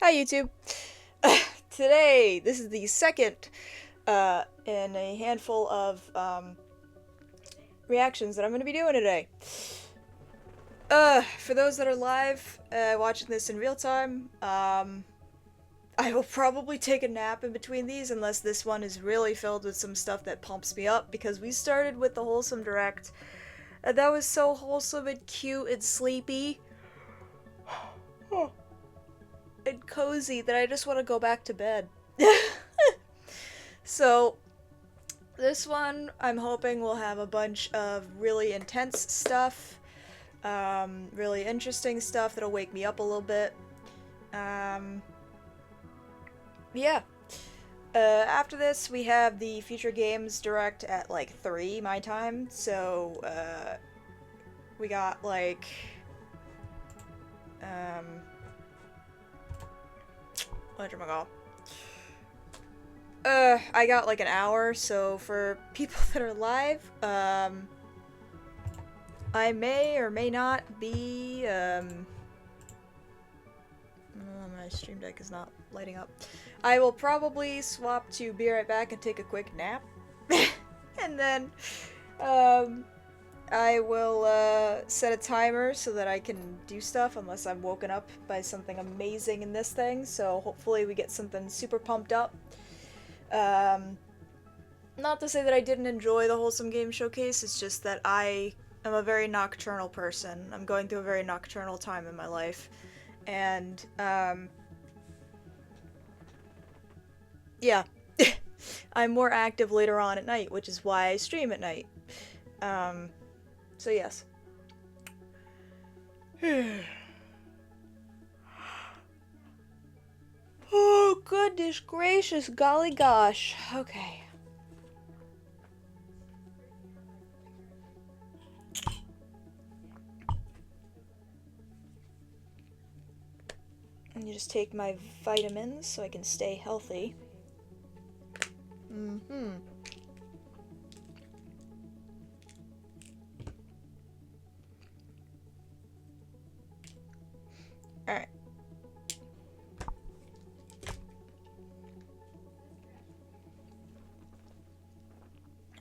Hi YouTube! Today, this is the second in a handful of reactions that I'm going to be doing today. For those that are live, watching this in real time, I will probably take a nap in between these unless this one is really filled with some stuff that pumps me up, because we started with the Wholesome Direct, and that was so wholesome and cute and sleepy and cozy that I just want to go back to bed. So, this one, I'm hoping will have a bunch of really intense stuff, really interesting stuff that'll wake me up a little bit. Um, yeah. After this, we have the Future Games Direct at like 3 my time, so we got like, whatchamacall? I got like an hour, so for people that are live, I may or may not be, my stream deck is not lighting up. I will probably swap to be right back and take a quick nap. And then, I will, set a timer so that I can do stuff unless I'm woken up by something amazing in this thing, so hopefully we get something super pumped up. Not to say that I didn't enjoy the Wholesome Game Showcase, it's just that I am a very nocturnal person. I'm going through a very nocturnal time in my life. And, yeah. I'm more active later on at night, which is why I stream at night. So yes. Oh, goodness gracious, golly gosh. Okay. And you just take my vitamins so I can stay healthy. Alright.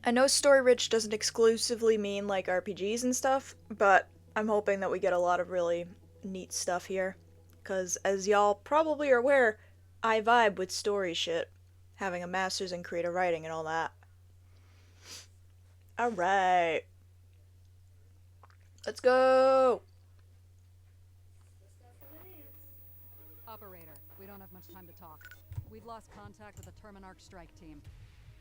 I know story rich doesn't exclusively mean like RPGs and stuff, but I'm hoping that we get a lot of really neat stuff here. Because as y'all probably are aware, I vibe with story shit, having a master's in creative writing and all that. Alright. Let's go! Operator, we don't have much time to talk. We've lost contact with the Terminarch strike team.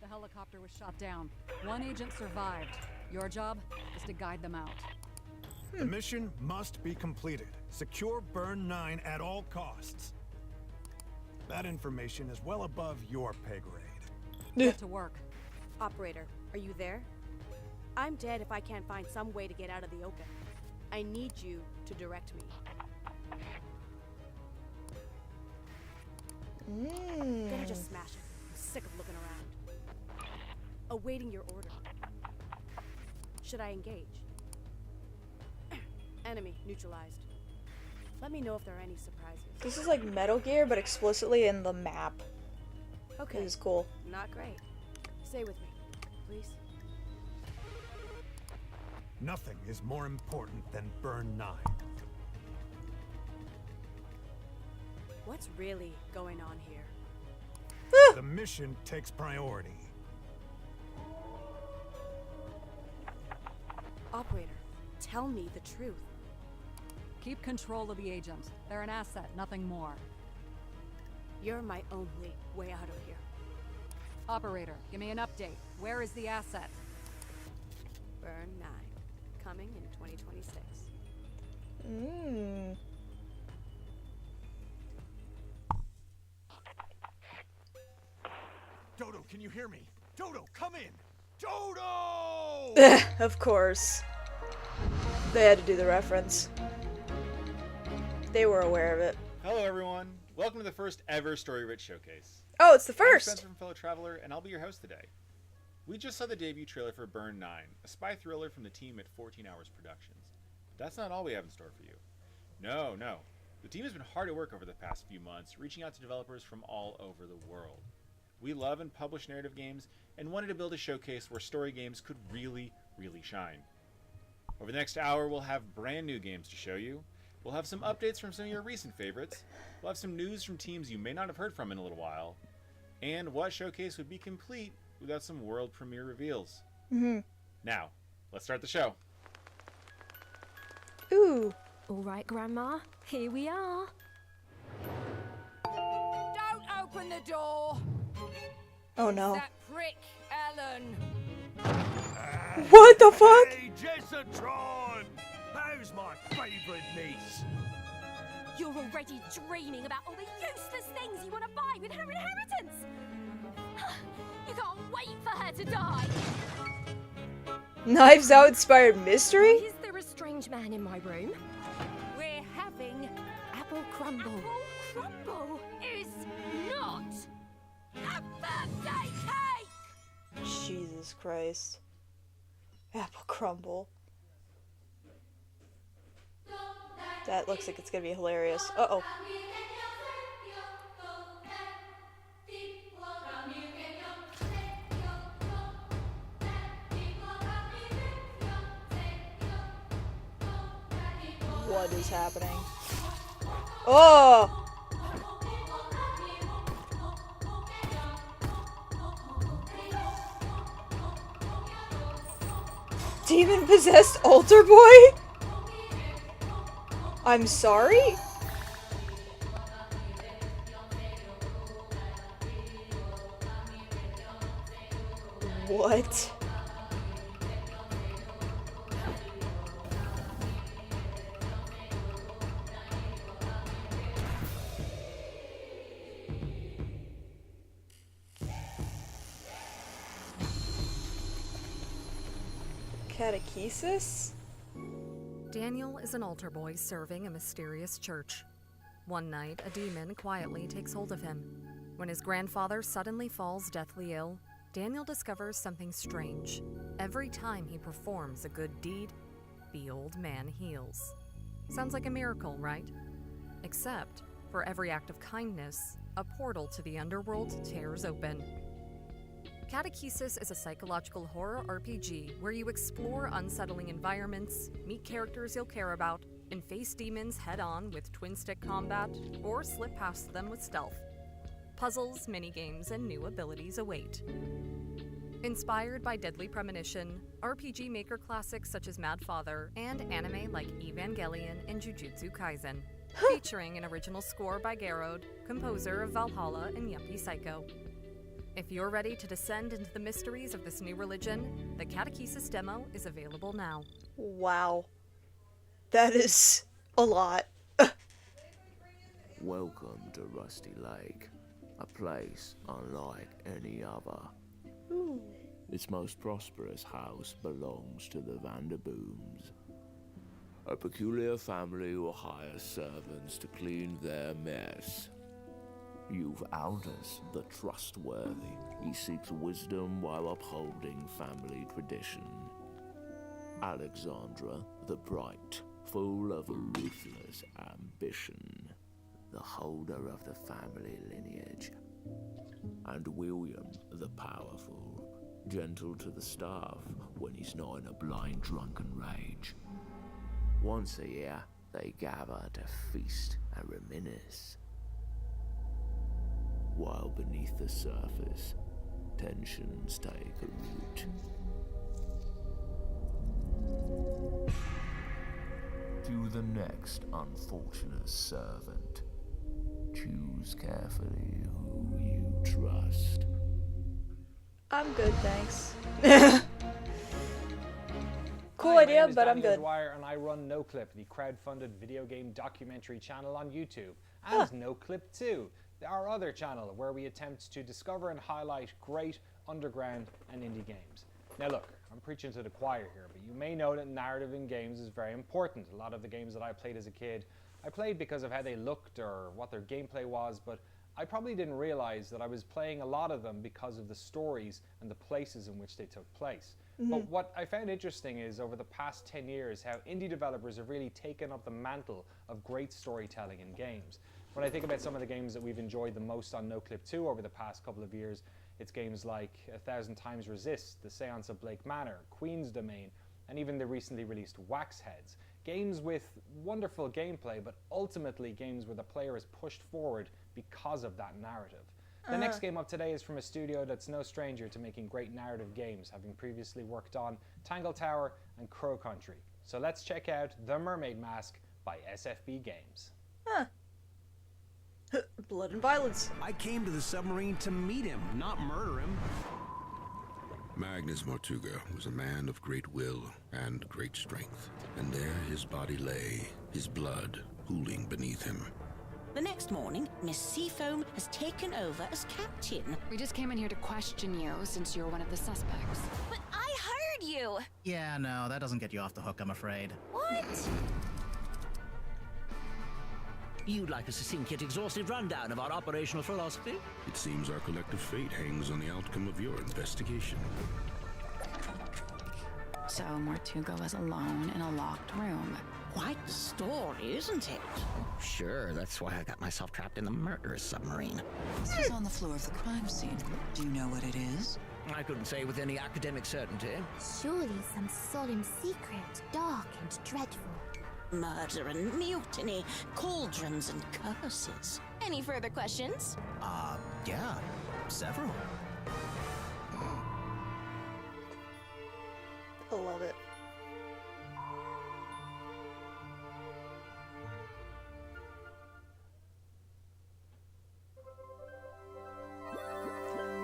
The helicopter was shot down. One agent survived. Your job is to guide them out. The mission must be completed. Secure Burn 9 at all costs. That information is well above your pay grade. Get to work. Operator, are you there? I'm dead if I can't find some way to get out of the open. I need you to direct me. Better just smash it. I'm sick of looking around. Awaiting your order. Should I engage? Enemy neutralized. Let me know if there are any surprises. This is like Metal Gear, but explicitly in the map. Okay. This is cool. Not great. Stay with me, please. Nothing is more important than Burn 9. What's really going on here? The mission takes priority. Operator, tell me the truth. Keep control of the agent. They're an asset, nothing more. You're my only way out of here. Operator, give me an update. Where is the asset? Burn 9. Coming in 2026. Dodo, can you hear me? Dodo, come in! Dodo! Of course. They had to do the reference. They were aware of it. Hello everyone, welcome to the first ever Story Rich Showcase. Oh, it's the I'm first! Spencer from Fellow Traveler, and I'll be your host today. We just saw the debut trailer for Burn 9, a spy thriller from the team at 14 Hours Productions. But that's not all we have in store for you. No. The team has been hard at work over the past few months, reaching out to developers from all over the world. We love and publish narrative games and wanted to build a showcase where story games could really shine. Over the next hour, we'll have brand new games to show you. We'll have some updates from some of your recent favorites. We'll have some news from teams you may not have heard from in a little while. And what showcase would be complete without some world premiere reveals. Now, let's start the show. Ooh. All right, Grandma, here we are. Don't open the door! Oh no. That prick, Ellen! What the fuck? Hey, Jessatron! How's my favourite niece? You're already dreaming about all the useless things you want to buy with her inheritance. You can't wait for her to die. Knives Out inspired mystery? Is there a strange man in my room? We're having Apple crumble. apple crumble is not a birthday cake! Jesus Christ. Apple crumble. That looks like it's gonna be hilarious. Uh-oh. What is happening? Oh! Demon-possessed altar boy? I'm sorry? What? Catechesis? Daniel is an altar boy serving a mysterious church. One night, a demon quietly takes hold of him. When his grandfather suddenly falls deathly ill, Daniel discovers something strange. Every time he performs a good deed, the old man heals. Sounds like a miracle, right? Except, for every act of kindness, a portal to the underworld tears open. Catechesis is a psychological horror RPG where you explore unsettling environments, meet characters you'll care about, and face demons head-on with twin-stick combat, or slip past them with stealth. Puzzles, minigames, and new abilities await. Inspired by Deadly Premonition, RPG Maker classics such as Mad Father, and anime like Evangelion and Jujutsu Kaisen, featuring an original score by Garrod, composer of Valhalla and Yuppie Psycho. If you're ready to descend into the mysteries of this new religion, the Catechesis demo is available now. Wow. That is a lot. Welcome to Rusty Lake, a place unlike any other. Ooh. Its most prosperous house belongs to the Vanderbooms, a peculiar family who hire servants to clean their mess. You've Aldous, the trustworthy. He seeks wisdom while upholding family tradition. Alexandra, the bright, full of ruthless ambition, the holder of the family lineage. And William, the powerful, gentle to the staff when he's not in a blind drunken rage. Once a year, they gather to feast and reminisce. While beneath the surface, tensions take root. To the next unfortunate servant, choose carefully who you trust. I'm good, thanks. Cool Hi, my idea, name is but I'm Danny good. O'Dwyer, and I run NoClip, the crowdfunded video game documentary channel on YouTube, and NoClip 2, our other channel where we attempt to discover and highlight great underground and indie games. Now look, I'm preaching to the choir here, but you may know that narrative in games is very important. A lot of the games that I played as a kid, I played because of how they looked or what their gameplay was, but I probably didn't realize that I was playing a lot of them because of the stories and the places in which they took place. But what I found interesting is over the past 10 years how indie developers have really taken up the mantle of great storytelling in games. When I think about some of the games that we've enjoyed the most on NoClip 2 over the past couple of years, it's games like 1,000 Times Resist, The Seance of Blake Manor, Queen's Domain, and even the recently released Wax Heads. Games with wonderful gameplay, but ultimately games where the player is pushed forward because of that narrative. The next game up today is from a studio that's no stranger to making great narrative games, having previously worked on Tangle Tower and Crow Country. So let's check out The Mermaid Mask by SFB Games. Huh. Blood and violence. I came to the submarine to meet him, not murder him. Magnus Mortuga was a man of great will and great strength, and there his body lay, his blood pooling beneath him. The next morning, Miss Seafoam has taken over as captain. We just came in here to question you since you're one of the suspects. But I heard you! Yeah, no, that doesn't get you off the hook, I'm afraid. What? You'd like a succinct yet exhaustive rundown of our operational philosophy? It seems our collective fate hangs on the outcome of your investigation. So Mortuga was alone in a locked room. Quite the story, isn't it? Sure, that's why I got myself trapped in the murderous submarine. This was on the floor of the crime scene. Do you know what it is? I couldn't say with any academic certainty. Surely some solemn secret, dark and dreadful. Murder and mutiny, cauldrons and curses. Any further questions? Yeah, several. I love it.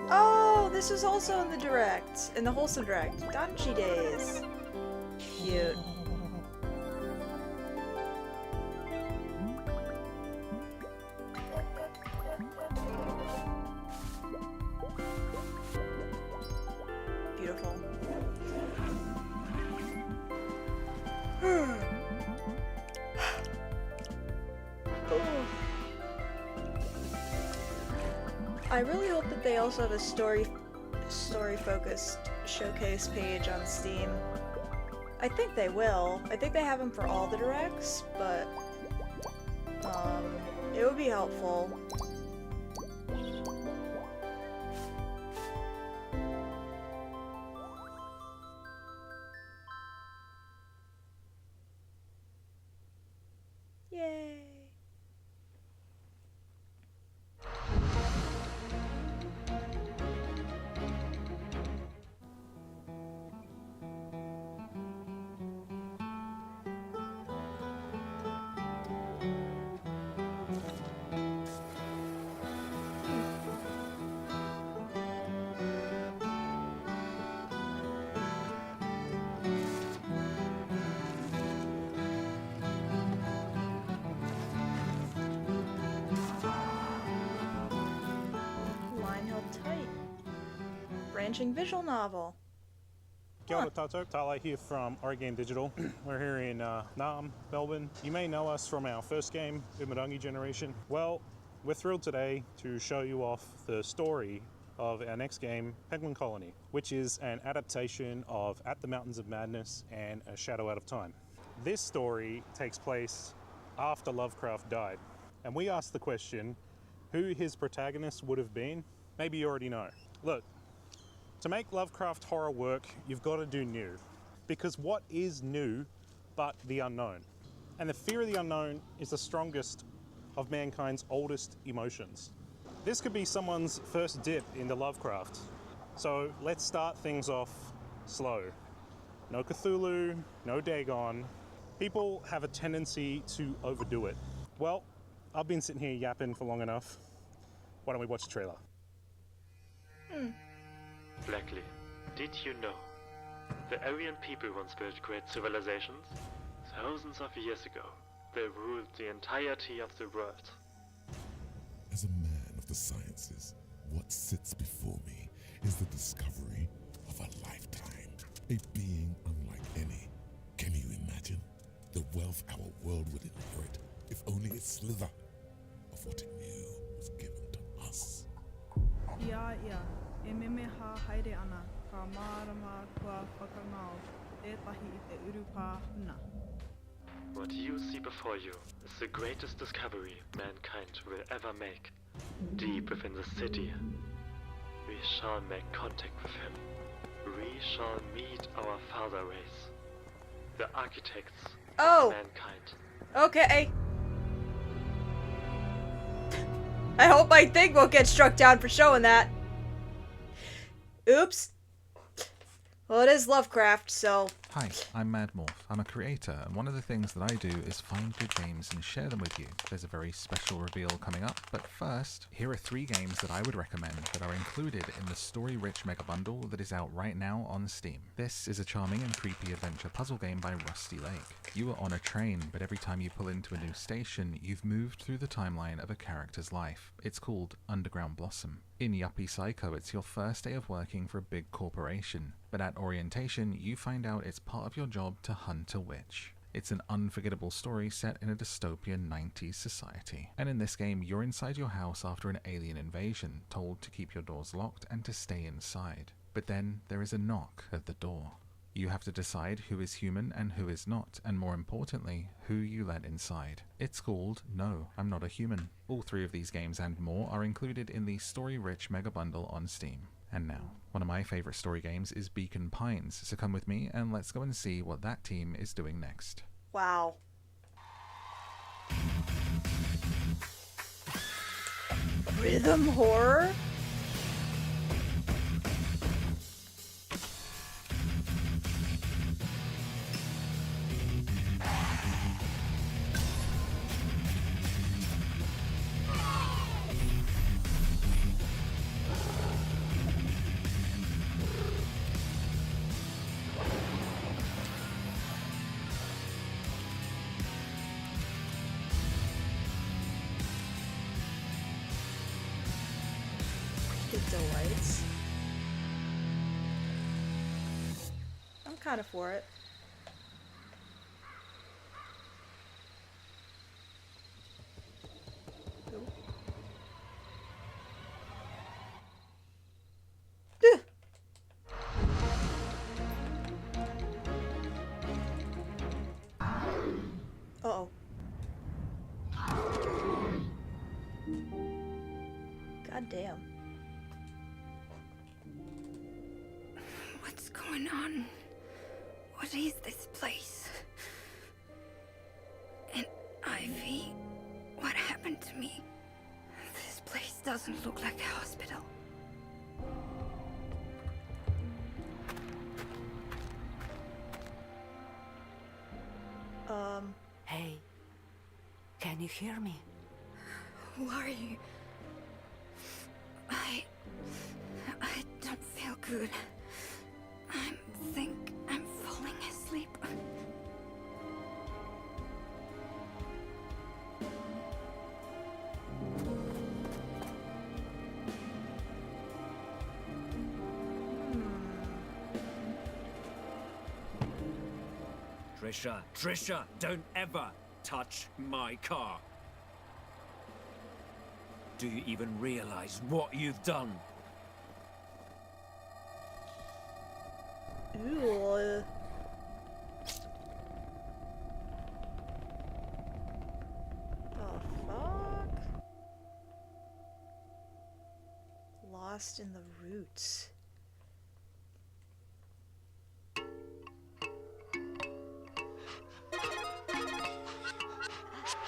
Oh, this is also in the direct, in the wholesome direct. Danchi Days. Cute. Beautiful. I really hope that they also have a story-focused showcase page on Steam. I think they will. I think they have them for all the directs, but it would be helpful. Yay! Line held tight. Branching visual novel. Kia ora tātou, Tale here from Origame Digital. We're here in Naarm, Melbourne. You may know us from our first game, Umarangi Generation. Well, we're thrilled today to show you off the story of our next game, Penguin Colony, which is an adaptation of At the Mountains of Madness and A Shadow Out of Time. This story takes place after Lovecraft died, and we asked the question, who his protagonist would have been? Maybe you already know. Look, to make Lovecraft horror work, you've got to do new. Because what is new but the unknown? And the fear of the unknown is the strongest of mankind's oldest emotions. This could be someone's first dip into Lovecraft. So let's start things off slow. No Cthulhu, no Dagon. People have a tendency to overdo it. Well, I've been sitting here yapping for long enough. Why don't we watch the trailer? Blackley, did you know? The Aryan people once built great civilizations. Thousands of years ago, they ruled the entirety of the world. As a man of the sciences, what sits before me is the discovery of a lifetime. A being unlike any. Can you imagine the wealth our world would inherit if only a sliver of what it knew was given to ia, e meme ha haere ana, ka mārama kua whakangao, tētahi I te urupā huna. What you see before you is the greatest discovery mankind will ever make. Deep within the city, we shall make contact with him. We shall meet our father race, the architects of mankind. Okay. I hope my thing won't get struck down for showing that. Oops. Well, it is Lovecraft, so... Hi, I'm Madmorph. I'm a creator, and one of the things that I do is find good games and share them with you. There's a very special reveal coming up, but first, here are 3 games that I would recommend that are included in the story-rich mega bundle that is out right now on Steam. This is a charming and creepy adventure puzzle game by Rusty Lake. You are on a train, but every time you pull into a new station, you've moved through the timeline of a character's life. It's called Underground Blossom. In Yuppie Psycho, it's your first day of working for a big corporation, but at orientation, you find out it's part of your job to hunt a witch. It's an unforgettable story set in a dystopian 90s society. And in this game, you're inside your house after an alien invasion, told to keep your doors locked and to stay inside. But then there is a knock at the door. You have to decide who is human and who is not, and more importantly, who you let inside. It's called No, I'm Not a Human. All 3 of these games and more are included in the story-rich mega bundle on Steam. And now, one of my favourite story games is Beacon Pines, so come with me and let's go and see what that team is doing next. Wow. Rhythm horror? Delights. I'm kind of for it. Ooh. Uh-oh. God damn. What's going on? What is this place? And Ivy, what happened to me? This place doesn't look like a hospital. Hey, can you hear me? Who are you? I don't feel good. I think I'm falling asleep. Trisha, don't ever touch my car. Do you even realize what you've done? Ew. The fuck? Lost in the roots.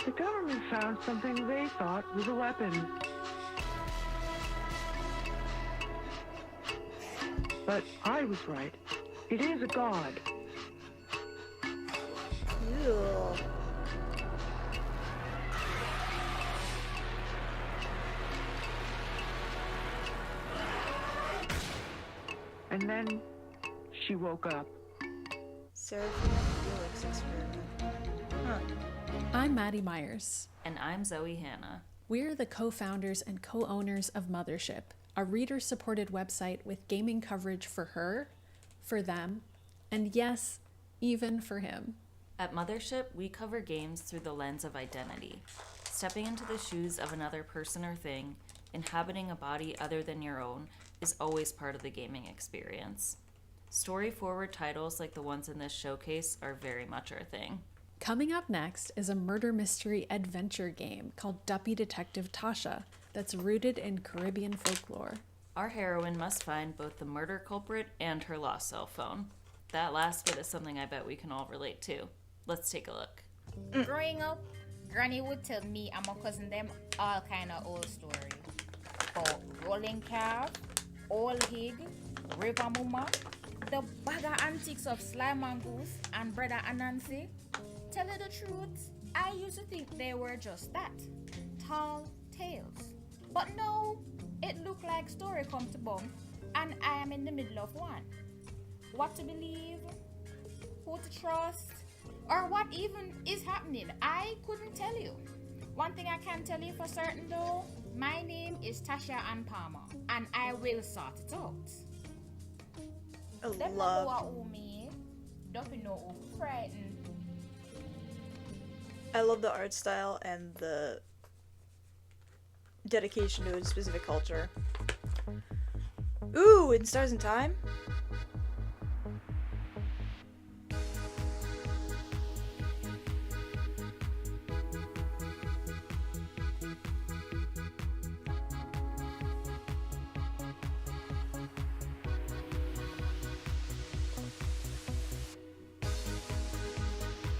The government found something they thought was a weapon. But I was right. It is a god. Ew. And then she woke up. Seraphim Felix experiment. Huh. I'm Maddy Myers. And I'm Zoe Hanna. We're the co-founders and co-owners of Mothership, a reader-supported website with gaming coverage for her, for them, and yes, even for him. At Mothership, we cover games through the lens of identity, stepping into the shoes of another person or thing inhabiting a body other than your own is always part of the gaming experience. Story-forward titles like the ones in this showcase are very much our thing. Coming up next is a murder mystery adventure game called Duppy Detective Tasha that's rooted in Caribbean folklore. Our heroine must find both the murder culprit and her lost cell phone. That last bit is something I bet we can all relate to. Let's take a look. Growing up, Granny would tell me and my cousin them all kind of old stories. About rolling calf, old hig, river mama, the bag of antiques of Sly Mongoose and Brother Anansi. Tell you the truth, I used to think they were just that, tall tales. But no, it looked like story come to bump, and I am in the middle of one. What to believe, who to trust, or what even is happening, I couldn't tell you. One thing I can tell you for certain though, my name is Tasha Ann Palmer, and I will sort it out. Them know who me, don't know who frightened. I love the art style and the dedication to a specific culture. Ooh, in Stars in Time?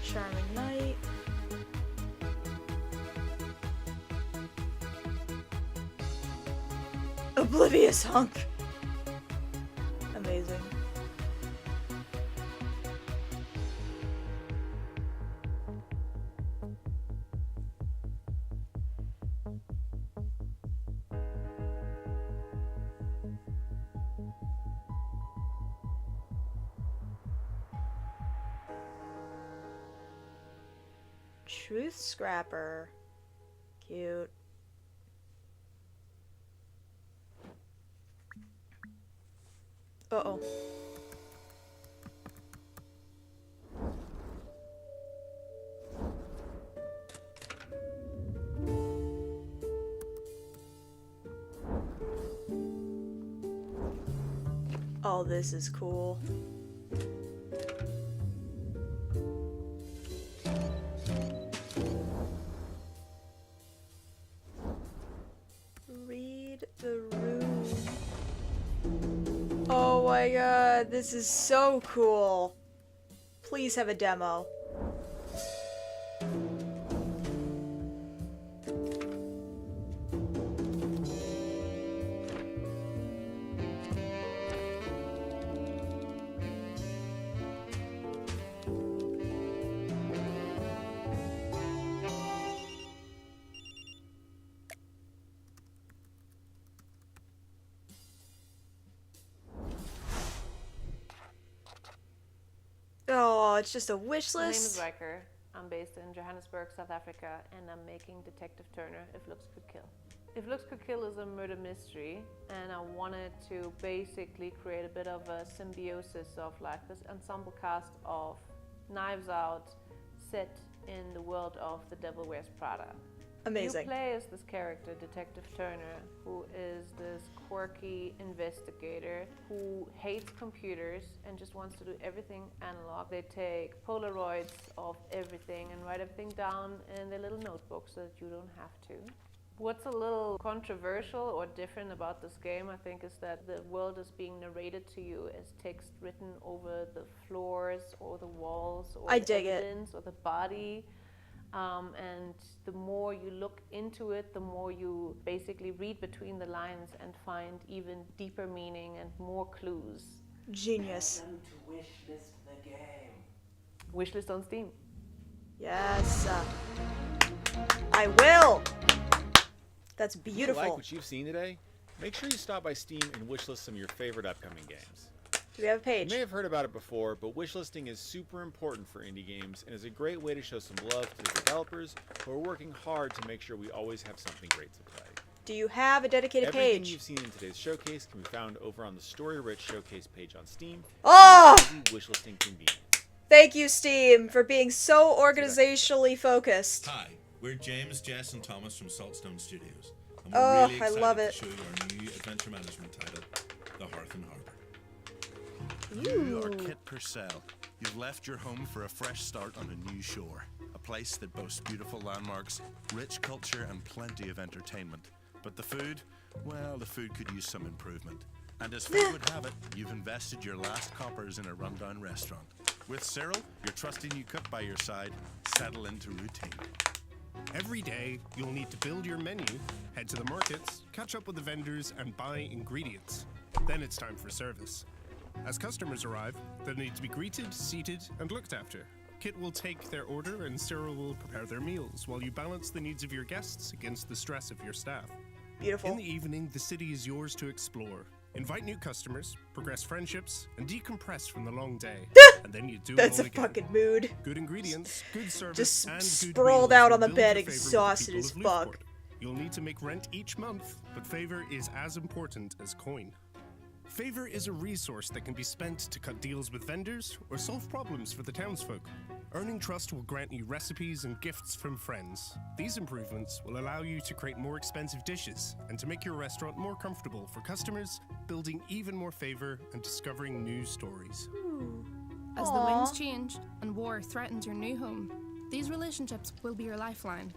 Charming Night. Oblivious Hunk. Amazing. Truth Scrapper. Cute. Uh-oh. Oh, this is cool. Read the room. Oh my god, this is so cool. Please have a demo. Oh, it's just a wish My name is list. Riker. I'm based in Johannesburg, South Africa, and I'm making Detective Turner, If Looks Could Kill. If Looks Could Kill is a murder mystery, and I wanted to basically create a bit of a symbiosis of like this ensemble cast of Knives Out set in the world of The Devil Wears Prada. Amazing. You play as this character, Detective Turner, who is this quirky investigator who hates computers and just wants to do everything analog. They take Polaroids of everything and write everything down in their little notebooks so that you don't have to. What's a little controversial or different about this game, I think, is that the world is being narrated to you as text written over the floors or the walls or the evidence or the body. And the more you look into it, the more you basically read between the lines and find even deeper meaning and more clues. Genius. Tell them to wishlist the game. Wishlist on Steam. Yes. I will. That's If you beautiful. like what you've seen today, make sure you stop by Steam and wishlist some of your favorite upcoming games. Do we have a page? You may have heard about it before, but wishlisting is super important for indie games and is a great way to show some love to the developers who are working hard to make sure we always have something great to play. Do you have a dedicated Everything page? you've seen in today's showcase can be found over on the Story Rich Showcase page on Steam. Oh! Easy wishlisting convenience. Thank you, Steam, for being so organizationally focused. Hi, we're James, Jess, and Thomas from Saltstone Studios. and we're really I excited love to it. show you our new adventure management title, The Hearth and Harbor. You are Ooh. Kit Purcell. You've left your home for a fresh start on a new shore. A place that boasts beautiful landmarks, rich culture, and plenty of entertainment. But the food? Well, the food could use some improvement. And as fate would have it, you've invested your last coppers in a rundown restaurant. With Cyril, your trusty new cook by your side, settle into routine. Every day, you'll need to build your menu, head to the markets, catch up with the vendors, and buy ingredients. Then it's time for service. As customers arrive, they'll need to be greeted, seated, and looked after. Kit will take their order and Cyril will prepare their meals while you balance the needs of your guests against the stress of your staff. Beautiful. In the evening, the city is yours to explore. Invite new customers, progress friendships, and decompress from the long day. And then you do That's it all a again. fucking mood. Good ingredients, good service, Just and good sprawled meals out will on the build bed, your favor with the exhausted people as of fuck. Louveport. You'll need to make rent each month, but favor is as important as coin. Favor is a resource that can be spent to cut deals with vendors or solve problems for the townsfolk. Earning trust will grant you recipes and gifts from friends. These improvements will allow you to create more expensive dishes and to make your restaurant more comfortable for customers, building even more favor and discovering new stories. As the winds change and war threatens your new home, these relationships will be your lifeline.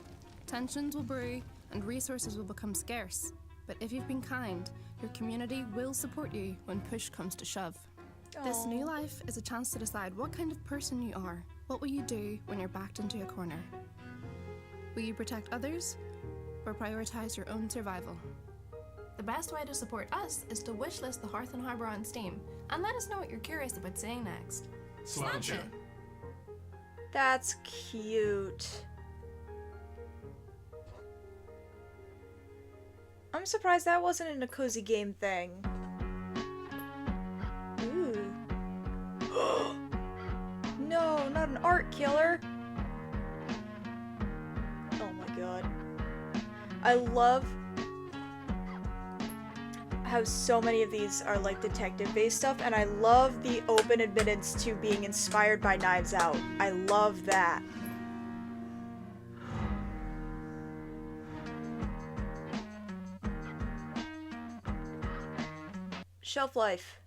Tensions will brew and resources will become scarce. But if you've been kind, your community will support you when push comes to shove. This new life is a chance to decide what kind of person you are. What will you do when you're backed into a corner? Will you protect others or prioritize your own survival? The best way to support us is to wishlist the Hearth and Harbor on Steam and let us know what you're curious about seeing next. Slash it! That's cute. I'm surprised that wasn't in a cozy game thing. Ooh. No, not an art killer. Oh my god. I love how so many of these are like detective-based stuff, and I love the open admittance to being inspired by Knives Out. I love that. Shelf life.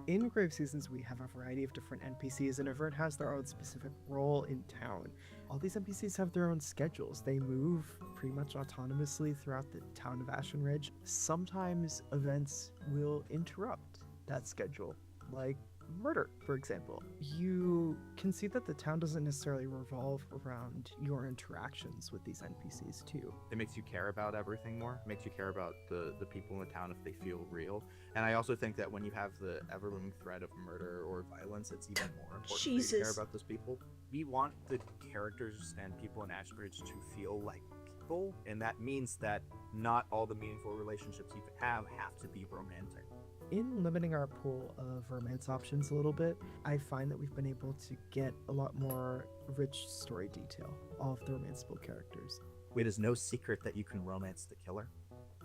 In Grave Seasons, we have a variety of different NPCs, and everyone has their own specific role in town. All these NPCs have their own schedules. They move pretty much autonomously throughout the town of Ashen Ridge. Sometimes events will interrupt that schedule, like murder, for example. You can see that the town doesn't necessarily revolve around your interactions with these NPCs too. It makes you care about everything more. It makes you care about the people in the town if they feel real. And I also think that when you have the ever-looming threat of murder or violence, it's even more important that you care about those people. We want the characters and people in Ashbridge to feel like people, and that means that not all the meaningful relationships you have to be romantic. In limiting our pool of romance options a little bit, I find that we've been able to get a lot more rich story detail of the romanceable characters. It is no secret that you can romance the killer.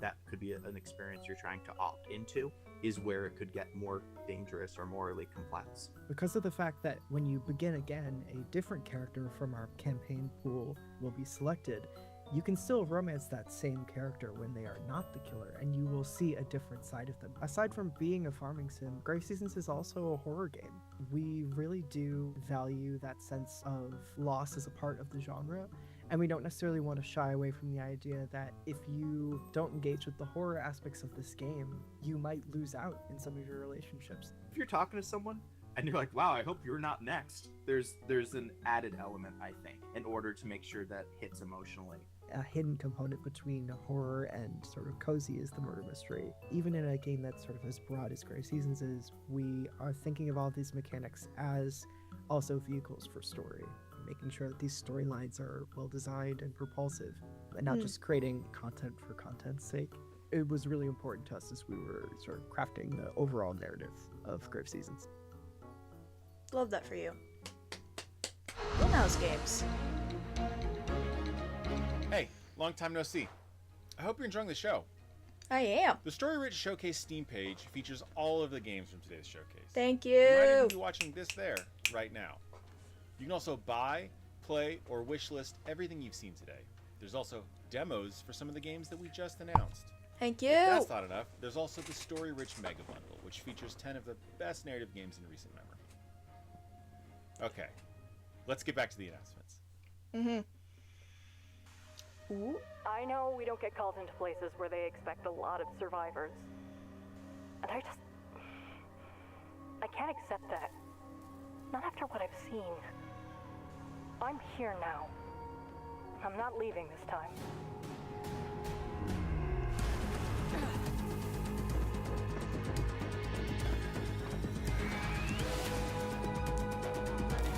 That could be an experience you're trying to opt into, is where it could get more dangerous or morally complex. Because of the fact that when you begin again, a different character from our campaign pool will be selected, you can still romance that same character when they are not the killer, and you will see a different side of them. Aside from being a farming sim, Grave Seasons is also a horror game. We really do value that sense of loss as a part of the genre, and we don't necessarily want to shy away from the idea that if you don't engage with the horror aspects of this game, you might lose out in some of your relationships. If you're talking to someone and you're like, wow, I hope you're not next, there's an added element, I think, in order to make sure that hits emotionally. A hidden component between horror and sort of cozy is the murder mystery. Even in a game that's sort of as broad as Grave Seasons is, we are thinking of all these mechanics as also vehicles for story, making sure that these storylines are well designed and propulsive, and not just creating content for content's sake. It was really important to us as we were sort of crafting the overall narrative of Grave Seasons. Love that for you. Wheelhouse Games. Hey, long time no see. I hope you're enjoying the show. I am. The Story Rich Showcase Steam page features all of the games from today's showcase. Thank You might you. even be watching this there, right now. You can also buy, play, or wishlist everything you've seen today. There's also demos for some of the games that we just announced. Thank you. If that's not enough, there's also the story-rich Mega Bundle, which features 10 of the best narrative games in recent memory. Okay, let's get back to the announcements. Ooh. I know we don't get called into places where they expect a lot of survivors. And I can't accept that. Not after what I've seen. I'm here now. I'm not leaving this time.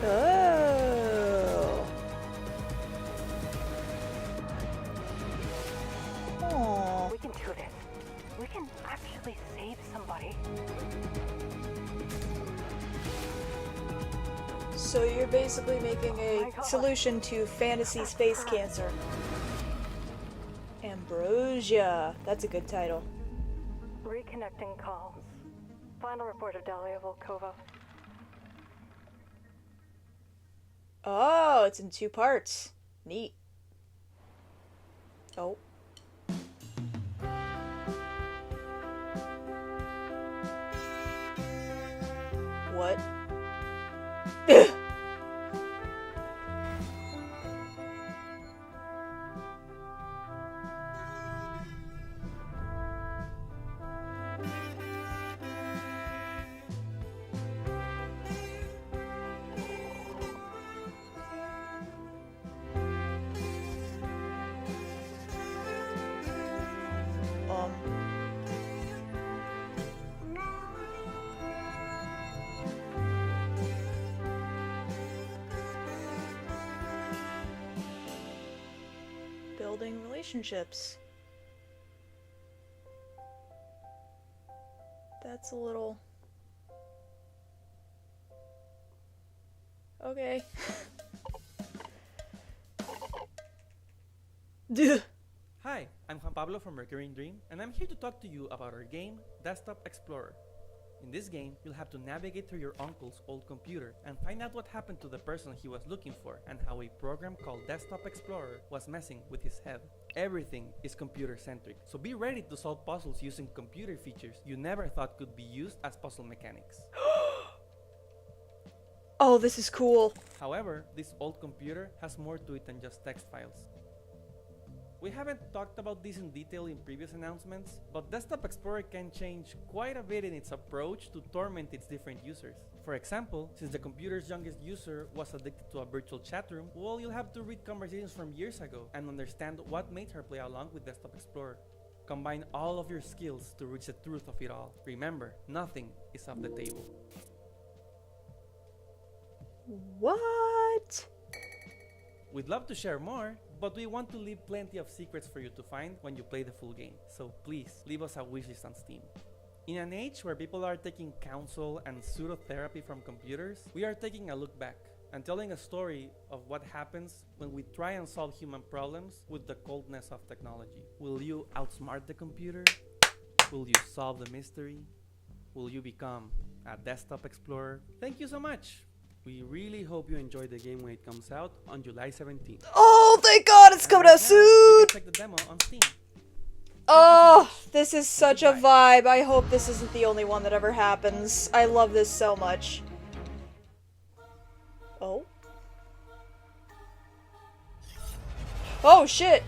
Oh. Aww. We can do this. We can actually save somebody. So you're basically making a solution to fantasy space cancer. Ambrosia. That's a good title. Reconnecting calls. Final report of Dahlia Volkova. Oh, it's in 2 parts. Neat. Oh. What? Building relationships. That's a little... Okay. Hi, I'm Juan Pablo from Recurring Dream, and I'm here to talk to you about our game, Desktop Explorer. In this game, you'll have to navigate through your uncle's old computer and find out what happened to the person he was looking for and how a program called Desktop Explorer was messing with his head. Everything is computer-centric, so be ready to solve puzzles using computer features you never thought could be used as puzzle mechanics. Oh, this is cool. However, this old computer has more to it than just text files. We haven't talked about this in detail in previous announcements, but Desktop Explorer can change quite a bit in its approach to torment its different users. For example, since the computer's youngest user was addicted to a virtual chat room, well, you'll have to read conversations from years ago and understand what made her play along with Desktop Explorer. Combine all of your skills to reach the truth of it all. Remember, nothing is off the table. What? We'd love to share more, but we want to leave plenty of secrets for you to find when you play the full game. So please, leave us a wishlist on Steam. In an age where people are taking counsel and pseudotherapy from computers, we are taking a look back and telling a story of what happens when we try and solve human problems with the coldness of technology. Will you outsmart the computer? Will you solve the mystery? Will you become a Desktop Explorer? Thank you so much! We really hope you enjoy the game when it comes out on July 17th. Oh, thank God, it's coming out soon! You can check the demo on Steam. Oh, this is such a vibe. I hope this isn't the only one that ever happens. I love this so much. Oh. Oh, shit!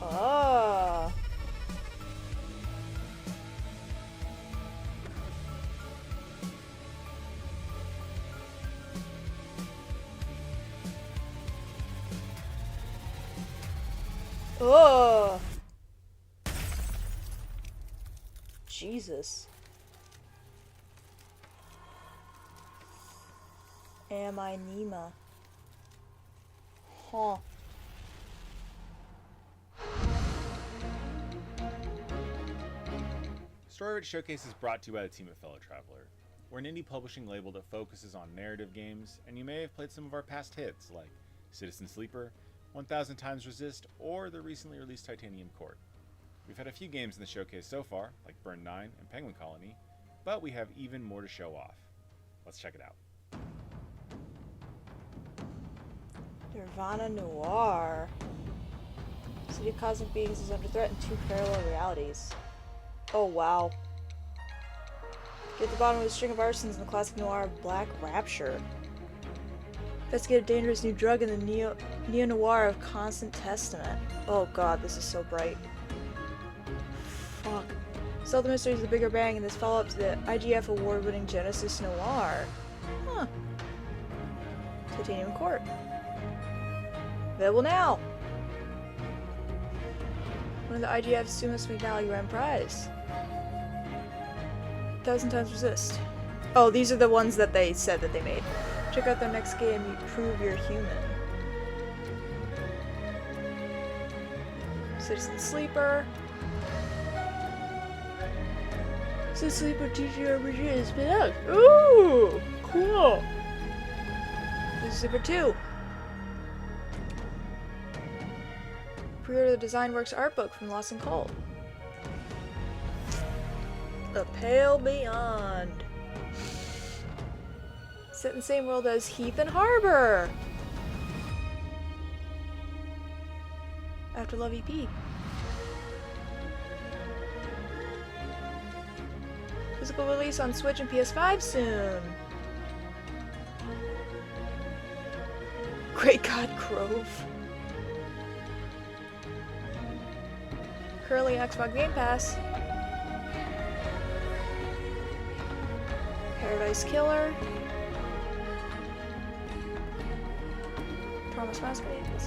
Ah. Oh. Jesus. Am I Nima? Huh. Story Rich Showcase is brought to you by the team at Fellow Traveler. We're an indie publishing label that focuses on narrative games, and you may have played some of our past hits like Citizen Sleeper, 1000 Times Resist, or the recently released Titanium Court. We've had a few games in the showcase so far, like Burn 9 and Penguin Colony, but we have even more to show off. Let's check it out. Nirvana Noir. City of Cosmic Beings is under threat in 2 parallel realities. Oh wow. Get to the bottom of a string of arsons in the classic noir Black Rapture. Investigate a dangerous new drug in the neo-noir of Constant Testament. Oh god, this is so bright. Fuck. Solve the mysteries of the Bigger Bang in this follow-up to the IGF award-winning Genesis Noir. Huh. Titanium Court. Available now! One of the IGF's Sumus McNally Grand Prize. 1000 Times Resist. Oh, these are the ones that they said that they made. Check out their next game, You Prove You're Human. Citizen Sleeper. Citizen Sleeper TTRPG spin out. Ooh! Cool! Citizen Sleeper 2. Pre-order the Design Works art book from Lost and Cold. The Pale Beyond. Set in the same world as Heath and Harbor. After Love EP. Physical release on Switch and PS5 soon. Great God Grove. Currently Xbox Game Pass. Paradise Killer. Thomas Masquerade, let's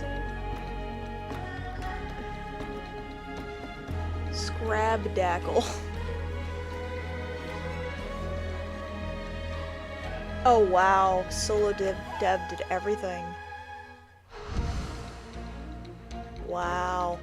see. Scrabdackle. Oh wow, Solo Dev did everything. Wow.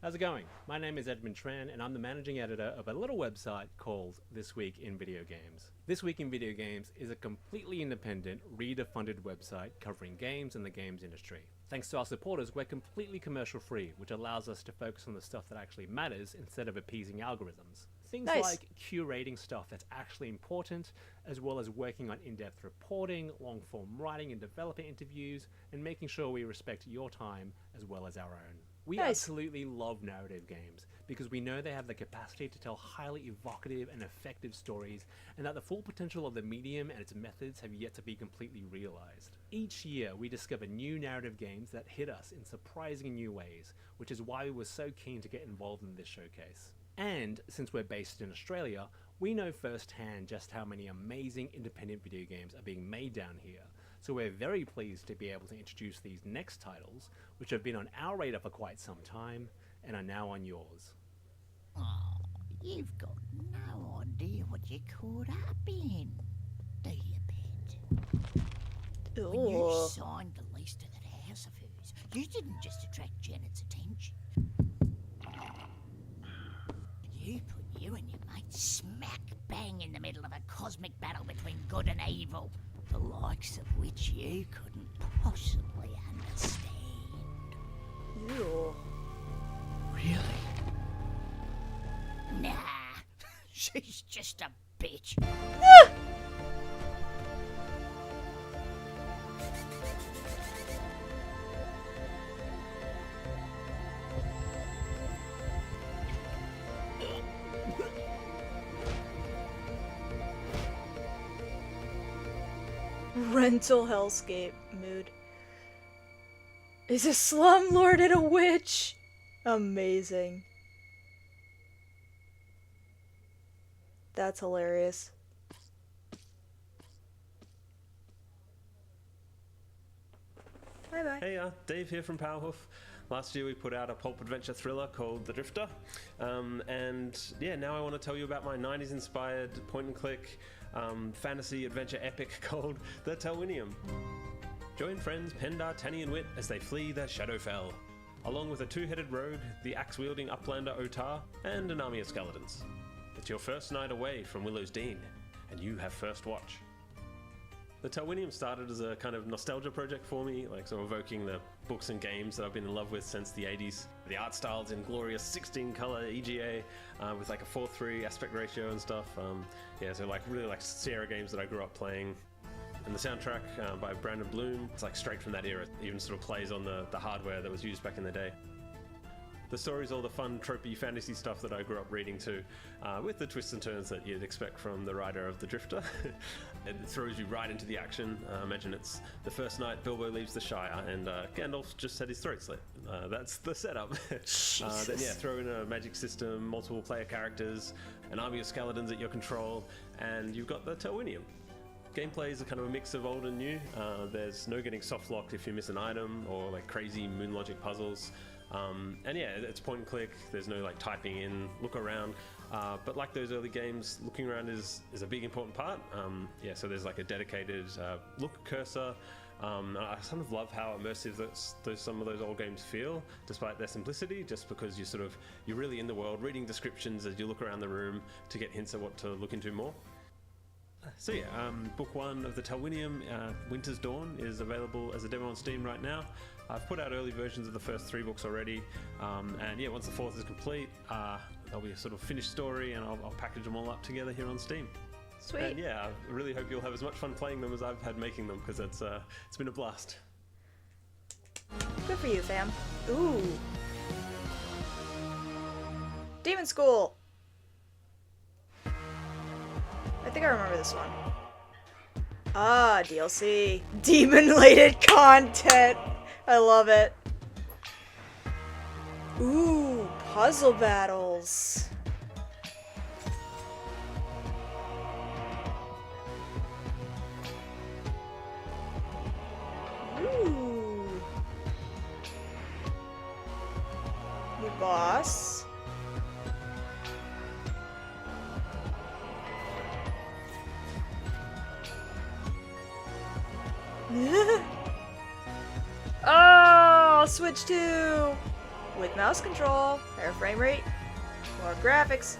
How's it going? My name is Edmund Tran, and I'm the managing editor of a little website called This Week in Video Games. This Week in Video Games is a completely independent, reader-funded website covering games and the games industry. Thanks to our supporters, we're completely commercial-free, which allows us to focus on the stuff that actually matters instead of appeasing algorithms. Things like curating stuff that's actually important, as well as working on in-depth reporting, long-form writing and developer interviews, and making sure we respect your time as well as our own. We absolutely love narrative games because we know they have the capacity to tell highly evocative and effective stories, and that the full potential of the medium and its methods have yet to be completely realized. Each year we discover new narrative games that hit us in surprising new ways, which is why we were so keen to get involved in this showcase. And since we're based in Australia, we know firsthand just how many amazing independent video games are being made down here. So we're very pleased to be able to introduce these next titles, which have been on our radar for quite some time, and are now on yours. Oh, you've got no idea what you're caught up in, do you, Pet? When you signed the lease to that house of hers, you didn't just attract Janet's attention. You put you and your mate smack bang in the middle of a cosmic battle between good and evil, the likes of which you couldn't possibly understand. Ew. Really? Nah, she's just a bitch. Rental hellscape mood. Is a slumlord and a witch? Amazing. That's hilarious. Bye bye. Hey, Dave here from Powerhoof. Last year we put out a pulp adventure thriller called The Drifter. And yeah, now I want to tell you about my 90s inspired point and click fantasy adventure epic called The Telwinium. Join friends Pendar, Tanny and Wit as they flee the Shadowfell, along with a two-headed rogue, the axe-wielding Uplander Otar, and an army of skeletons. It's your first night away from Willow's Dean, and you have first watch. The Talwinium started as a kind of nostalgia project for me, like sort of evoking the books and games that I've been in love with since the 80s. The art style's in glorious 16-color EGA with like a 4:3 aspect ratio and stuff. Yeah, so like really like Sierra games that I grew up playing. And the soundtrack by Brandon Bloom, it's like straight from that era. It even sort of plays on the hardware that was used back in the day. The story's all the fun, tropey fantasy stuff that I grew up reading too, with the twists and turns that you'd expect from the writer of The Drifter. It throws you right into the action. Imagine it's the first night Bilbo leaves the Shire and Gandalf just had his throat slit. That's the setup. Then yeah, throw in a magic system, multiple player characters, an army of skeletons at your control, and you've got the Talwinium. Gameplay is a kind of a mix of old and new. There's no getting soft locked if you miss an item or like crazy moon logic puzzles. And yeah, it's point and click. There's no like typing in, look around. But like those early games, looking around is a big important part. Yeah, so there's like a dedicated look cursor. I kind of love how immersive some of those old games feel, despite their simplicity, just because you're really in the world, reading descriptions as you look around the room to get hints at what to look into more. So yeah, book 1 of the Talwinium, Winter's Dawn, is available as a demo on Steam right now. I've put out early versions of the first 3 books already, and yeah, once the 4th is complete, there'll be a sort of finished story, and I'll package them all up together here on Steam. Sweet. And yeah, I really hope you'll have as much fun playing them as I've had making them, because it's been a blast. Good for you, fam. Ooh. Demon School. I think I remember this one. Ah, DLC. Demon-related content. I love it. Ooh, puzzle battles. Ooh. New boss. Oh, Switch 2 with mouse control, higher frame rate, more graphics.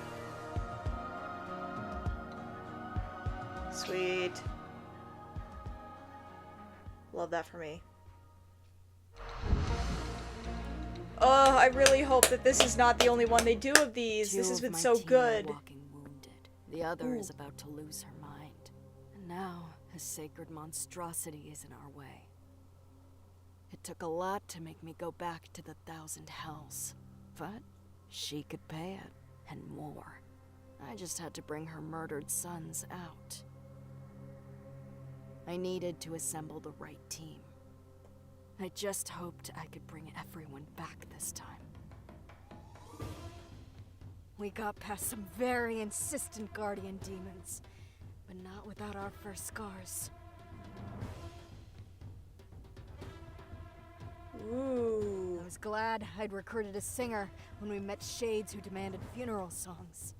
Sweet. Love that for me. Oh, I really hope that this is not the only one they do of these. This has been so good. The other is about to lose her mind. And now, a sacred monstrosity is in our way. It took a lot to make me go back to the 1,000 Hells. But she could pay it, and more. I just had to bring her murdered sons out. I needed to assemble the right team. I just hoped I could bring everyone back this time. We got past some very insistent guardian demons, but not without our first scars. Ooh. I was glad I'd recruited a singer when we met shades who demanded funeral songs.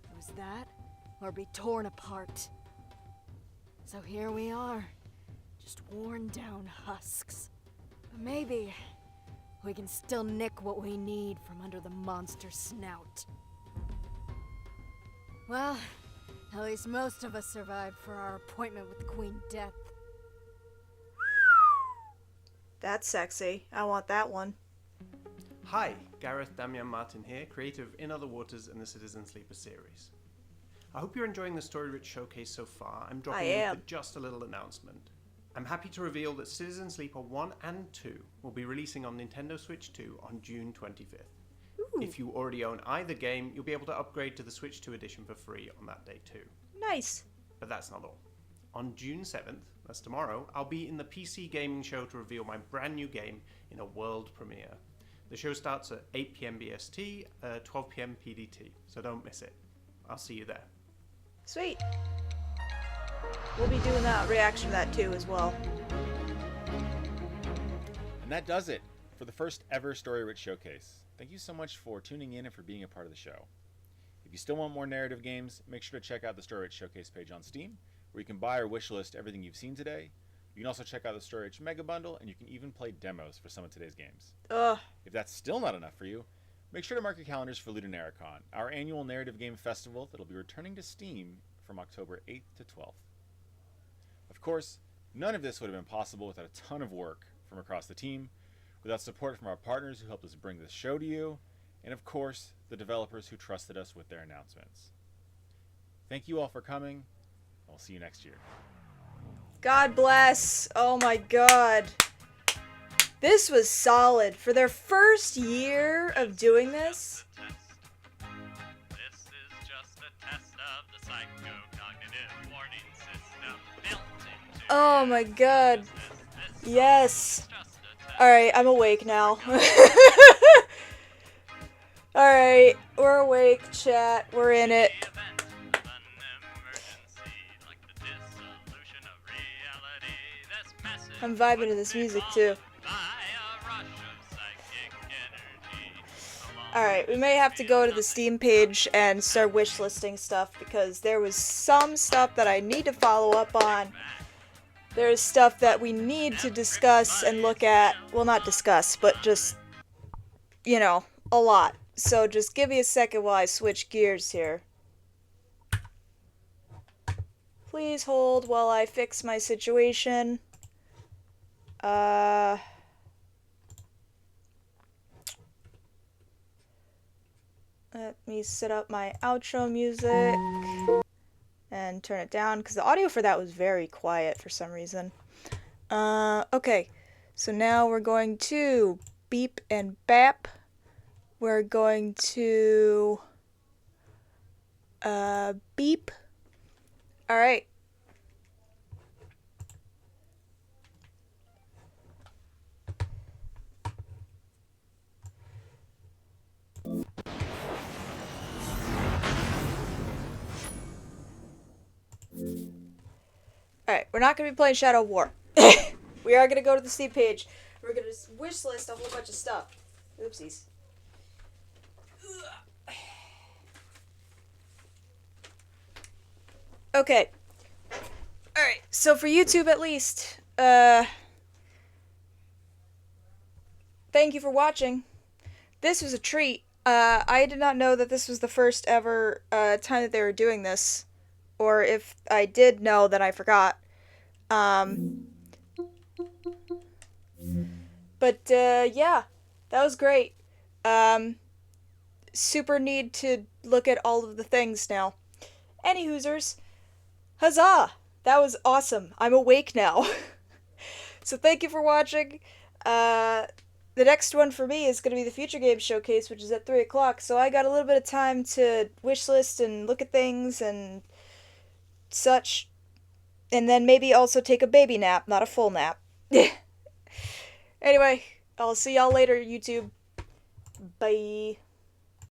It was that, or be torn apart. So here we are, just worn down husks. But maybe we can still nick what we need from under the monster's snout. Well, at least most of us survived for our appointment with Queen Death. That's sexy. I want that one. Hi, Gareth Damian Martin here, creator of In Other Waters and the Citizen Sleeper series. I hope you're enjoying the story-rich showcase so far. I'm dropping in with just a little announcement. I'm happy to reveal that Citizen Sleeper 1 and 2 will be releasing on Nintendo Switch 2 on June 25th. Ooh. If you already own either game, you'll be able to upgrade to the Switch 2 edition for free on that day too. Nice. But that's not all. On June 7th, that's tomorrow, I'll be in the PC Gaming Show to reveal my brand new game in a world premiere. The show starts at 8 PM BST, 12 PM PDT, so don't miss it. I'll see you there. Sweet. We'll be doing that reaction to that too as well. And that does it for the first ever Story Rich Showcase. Thank you so much for tuning in and for being a part of the show. If you still want more narrative games, make sure to check out the Story Rich Showcase page on Steam, where you can buy or wishlist everything you've seen today. You can also check out the Story Rich Mega Bundle, and you can even play demos for some of today's games. Ugh. If that's still not enough for you, Make sure to mark your calendars for Ludonarracon, our annual narrative game festival that'll be returning to Steam from October 8th to 12th. Of course, none of this would have been possible without a ton of work from across the team, without support from our partners who helped us bring this show to you, and of course, the developers who trusted us with their announcements. Thank you all for coming. I'll see you next year. God bless. Oh my god. This was solid. For their first year of doing this. Oh my god. Yes. Alright, I'm awake now. Alright, we're awake, chat. We're in it. I'm vibing to this music too. Alright, we may have to go to the Steam page and start wishlisting stuff because there was some stuff that I need to follow up on. There's stuff that we need to discuss and look at. Well, not discuss, but just, you know, a lot. So just give me a second while I switch gears here. Please hold while I fix my situation. Let me set up my outro music and turn it down because the audio for that was very quiet for some reason. Okay, so now we're going to beep and bap. We're going to beep. All right. Alright, we're not going to be playing Shadow War. We are going to go to the Steam page. We're going to wish list a whole bunch of stuff. Oopsies. Okay. Alright, so for YouTube at least, thank you for watching. This was a treat. I did not know that this was the first ever time that they were doing this. Or if I did know, then I forgot. But yeah, that was great. Super need to look at all of the things now. Any hoosers, huzzah! That was awesome. I'm awake now. So thank you for watching. The next one for me is going to be the Future Games Showcase, which is at 3 o'clock. So I got a little bit of time to wishlist and look at things and such, and then maybe also take a baby nap, not a full nap. Anyway, I'll see y'all later, YouTube. Bye.